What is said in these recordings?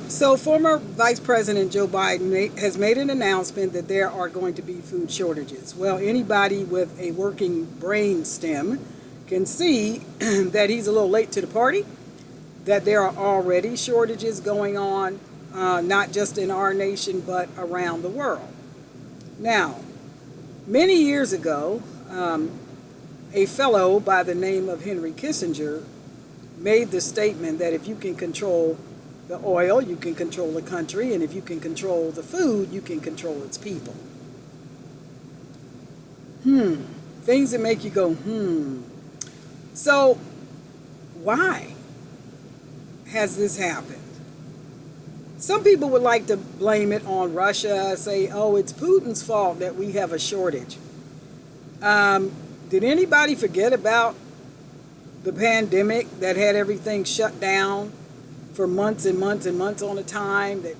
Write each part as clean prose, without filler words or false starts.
So, former Vice President Joe Biden has made an announcement that there are going to be food shortages. Well, anybody with a working brain stem can see that he's a little late to the party, that there are already shortages going on, not just in our nation, but around the world. Now, many years ago, a fellow by the name of Henry Kissinger made the statement that if you can control the oil, you can control the country, and if you can control the food, you can control its people. Things that make you go. So, why has this happened? Some people would like to blame it on Russia, say, oh, it's Putin's fault that we have a shortage. Did anybody forget about the pandemic that had everything shut down for months and months and months on a time, that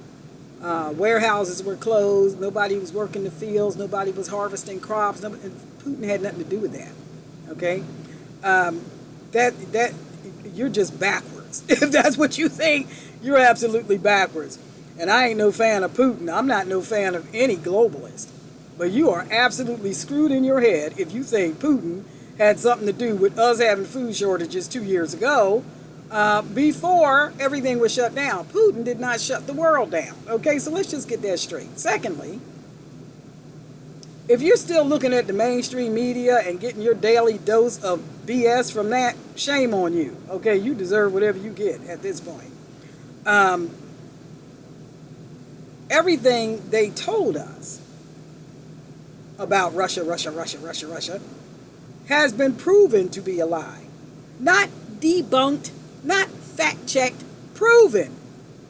warehouses were closed, nobody was working the fields, nobody was harvesting crops, Putin had nothing to do with that, okay? That you're just backwards. If that's what you think, you're absolutely backwards. And I ain't no fan of Putin. I'm not no fan of any globalist. But you are absolutely screwed in your head if you think Putin had something to do with us having food shortages 2 years ago, before everything was shut down. Putin did not shut the world down. Okay, so let's just get that straight. Secondly, if you're still looking at the mainstream media and getting your daily dose of BS from that, shame on you. Okay, you deserve whatever you get at this point. Everything they told us about Russia has been proven to be a lie. Not debunked, not fact-checked, proven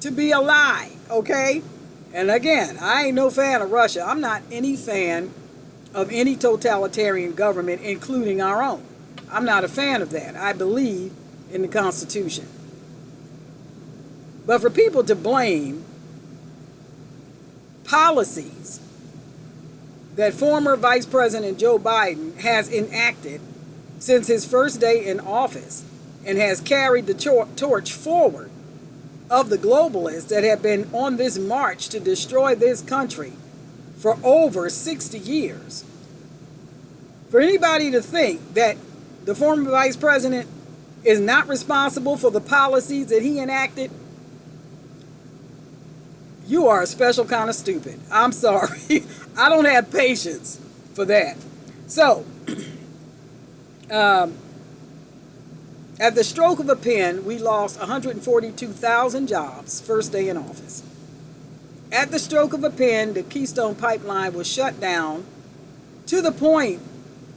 to be a lie, okay? And again, I ain't no fan of Russia. I'm not any fan of any totalitarian government, including our own. I'm not a fan of that. I believe in the Constitution. But for people to blame policies that former Vice President Joe Biden has enacted since his first day in office and has carried the torch forward of the globalists that have been on this march to destroy this country for over 60 years. For anybody to think that the former Vice President is not responsible for the policies that he enacted, you are a special kind of stupid. I'm sorry. I don't have patience for that. So, at the stroke of a pen, we lost 142,000 jobs first day in office. At the stroke of a pen, the Keystone Pipeline was shut down to the point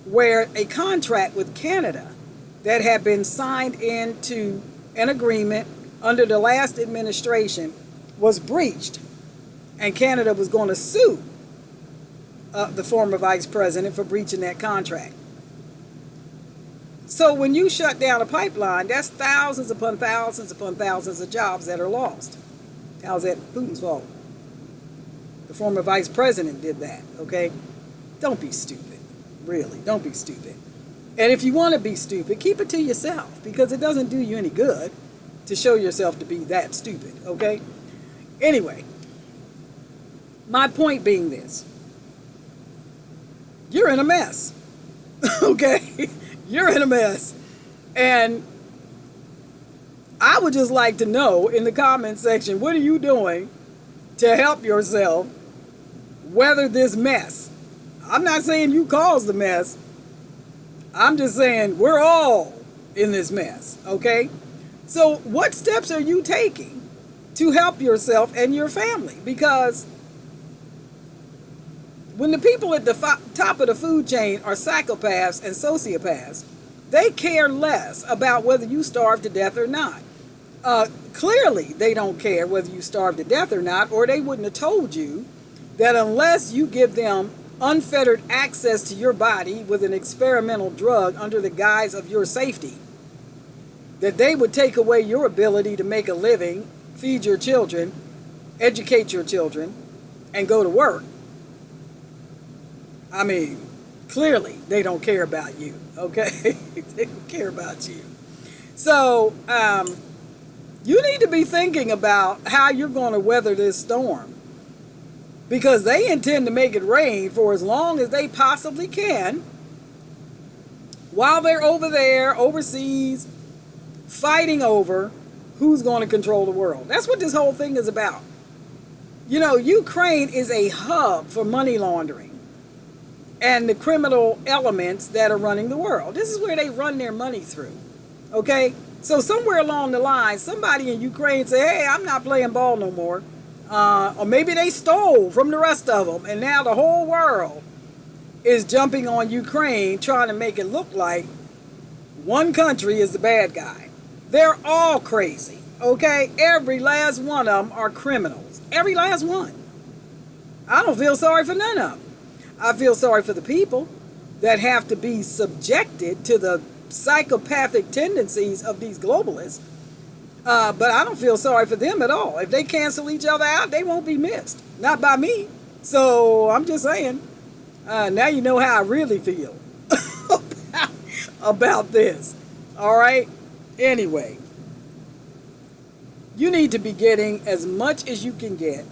where a contract with Canada that had been signed into an agreement under the last administration was breached, and Canada was going to sue the former vice president for breaching that contract. So when you shut down a pipeline, that's thousands upon thousands upon thousands of jobs that are lost. How's that Putin's fault? The former vice president did that, okay? Don't be stupid. Really, don't be stupid. And if you want to be stupid, keep it to yourself, because it doesn't do you any good to show yourself to be that stupid, okay? Anyway, my point being this. You're in a mess, okay? You're in a mess. And I would just like to know in the comment section, what are you doing to help yourself weather this mess? I'm not saying you caused the mess. I'm just saying we're all in this mess, okay? So what steps are you taking to help yourself and your family? Because when the people at the top of the food chain are psychopaths and sociopaths, they care less about whether you starve to death or not. Clearly, they don't care whether you starve to death or not, or they wouldn't have told you that unless you give them unfettered access to your body with an experimental drug under the guise of your safety, that they would take away your ability to make a living, feed your children, educate your children, and go to work. I mean, clearly they don't care about you, okay? They don't care about you. So, You need to be thinking about how you're going to weather this storm, because they intend to make it rain for as long as they possibly can while they're over there overseas fighting over who's going to control the world. That's what this whole thing is about. You know, Ukraine is a hub for money laundering and the criminal elements that are running the world. This is where they run their money through. Okay? So somewhere along the line, somebody in Ukraine say, hey, I'm not playing ball no more. Or maybe they stole from the rest of them, and now the whole world is jumping on Ukraine trying to make it look like one country is the bad guy. They're all crazy, okay? Every last one of them are criminals. Every last one. I don't feel sorry for none of them. I feel sorry for the people that have to be subjected to the psychopathic tendencies of these globalists. But I don't feel sorry for them at all. If they cancel each other out, they won't be missed. Not by me. So I'm just saying, now you know how I really feel about this. All right? Anyway, you need to be getting as much as you can get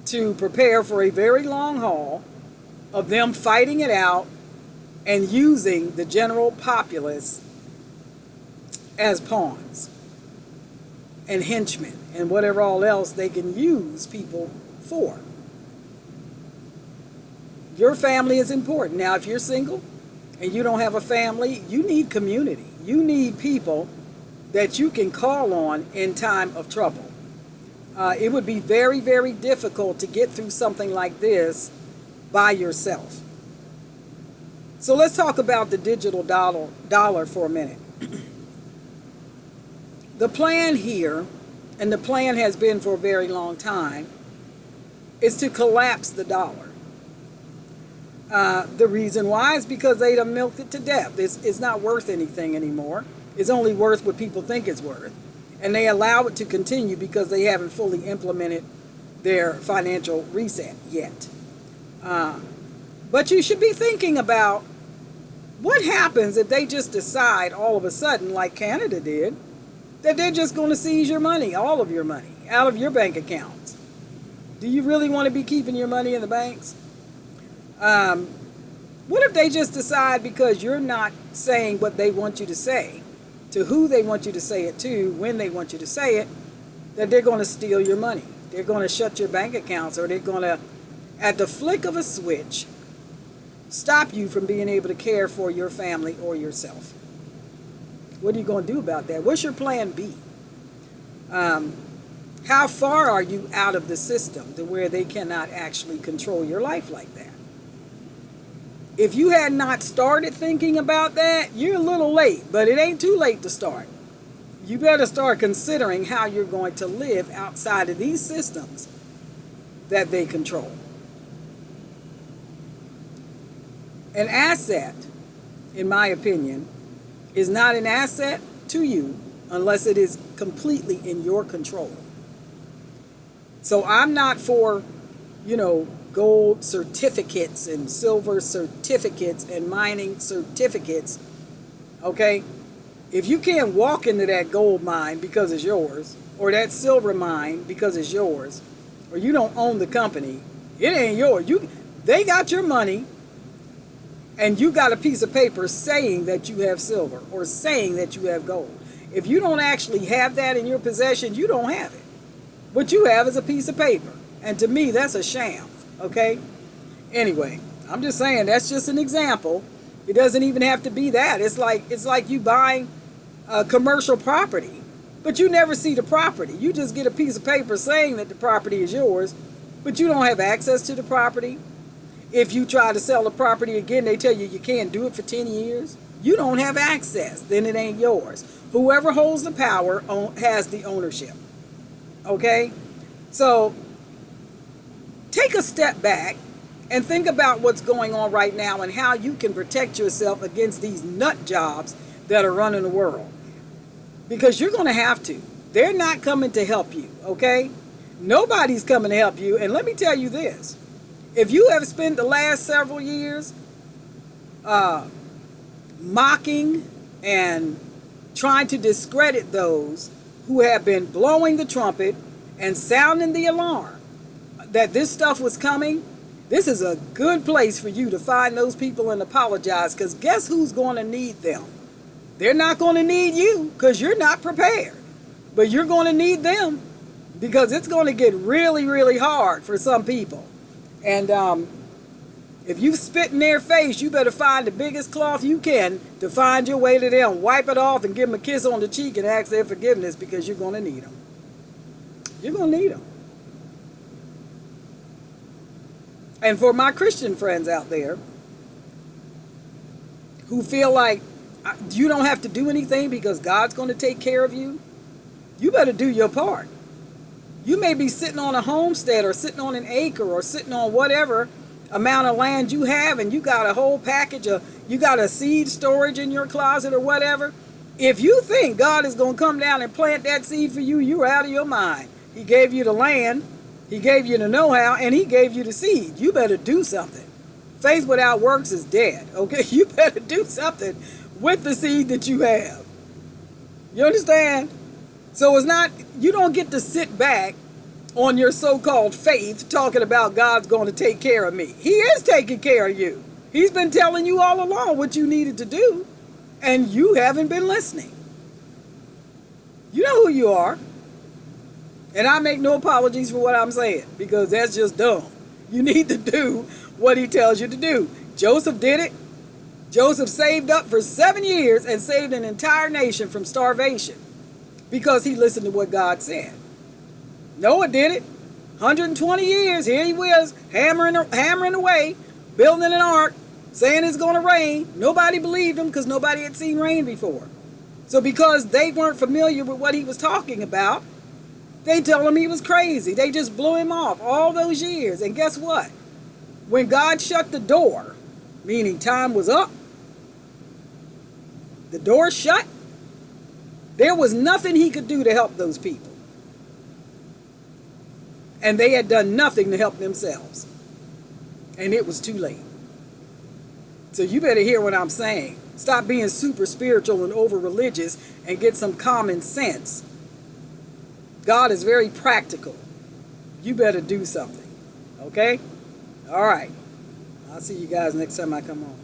to prepare for a very long haul of them fighting it out and using the general populace as pawns and henchmen and whatever all else they can use people for. Your family is important. Now, if you're single and you don't have a family, you need community. You need people that you can call on in time of trouble. It would be very, very difficult to get through something like this by yourself. So let's talk about the digital dollar for a minute. The plan here, and the plan has been for a very long time, is to collapse the dollar. The reason why is because they done milked it to death. It's not worth anything anymore. It's only worth what people think it's worth. And they allow it to continue because they haven't fully implemented their financial reset yet. But you should be thinking about what happens if they just decide all of a sudden, like Canada did, that they're just going to seize your money, all of your money, out of your bank accounts. Do you really want to be keeping your money in the banks? What if they just decide, because you're not saying what they want you to say, to who they want you to say it to, when they want you to say it, that they're going to steal your money? They're going to shut your bank accounts, or they're going to, at the flick of a switch, stop you from being able to care for your family or yourself. What are you going to do about that? What's your plan B? How far are you out of the system to where they cannot actually control your life like that? If you had not started thinking about that, you're a little late, but it ain't too late to start. You better start considering how you're going to live outside of these systems that they control. An asset, in my opinion, is not an asset to you unless it is completely in your control. So I'm not for, gold certificates and silver certificates and mining certificates. Okay? If you can't walk into that gold mine because it's yours, or that silver mine because it's yours, or you don't own the company, it ain't yours. They got your money, and you got a piece of paper saying that you have silver or saying that you have gold. If you don't actually have that in your possession, you don't have it. What you have is a piece of paper. And to me, that's a sham. Okay? Anyway, I'm just saying, that's just an example. It doesn't even have to be that. It's like you buying commercial property, but you never see the property. You just get a piece of paper saying that the property is yours, but you don't have access to the property. If you try to sell the property again, they tell you you can't do it for 10 years. You don't have access. Then it ain't yours. Whoever holds the power has the ownership. Okay? So take a step back and think about what's going on right now and how you can protect yourself against these nut jobs that are running the world. Because you're going to have to. They're not coming to help you, okay? Nobody's coming to help you. And let me tell you this. If you have spent the last several years mocking and trying to discredit those who have been blowing the trumpet and sounding the alarm that this stuff was coming, this is a good place for you to find those people and apologize, because guess who's going to need them? They're not going to need you because you're not prepared, but you're going to need them, because it's going to get really, really hard for some people. And if you spit in their face, you better find the biggest cloth you can to find your way to them. Wipe it off and give them a kiss on the cheek and ask their forgiveness, because you're going to need them. You're going to need them. And for my Christian friends out there who feel like you don't have to do anything because God's going to take care of you, you better do your part. You may be sitting on a homestead or sitting on an acre or sitting on whatever amount of land you have, and you got a whole package of, you got a seed storage in your closet or whatever. If you think God is going to come down and plant that seed for you, you're out of your mind. He gave you the land, he gave you the know-how, and he gave you the seed. You better do something. Faith without works is dead, okay? You better do something with the seed that you have. You understand? So it's not, you don't get to sit back on your so-called faith talking about God's going to take care of me. He is taking care of you. He's been telling you all along what you needed to do, and you haven't been listening. You know who you are. And I make no apologies for what I'm saying, because that's just dumb. You need to do what he tells you to do. Joseph did it. Joseph saved up for 7 years and saved an entire nation from starvation because he listened to what God said. Noah did it. 120 years, here he was, hammering away, building an ark, saying it's going to rain. Nobody believed him because nobody had seen rain before. So because they weren't familiar with what he was talking about, they told him he was crazy. They just blew him off all those years. And guess what? When God shut the door, meaning time was up, the door shut, there was nothing he could do to help those people. And they had done nothing to help themselves. And it was too late. So you better hear what I'm saying. Stop being super spiritual and over religious and get some common sense. God is very practical. You better do something. Okay? All right. I'll see you guys next time I come on.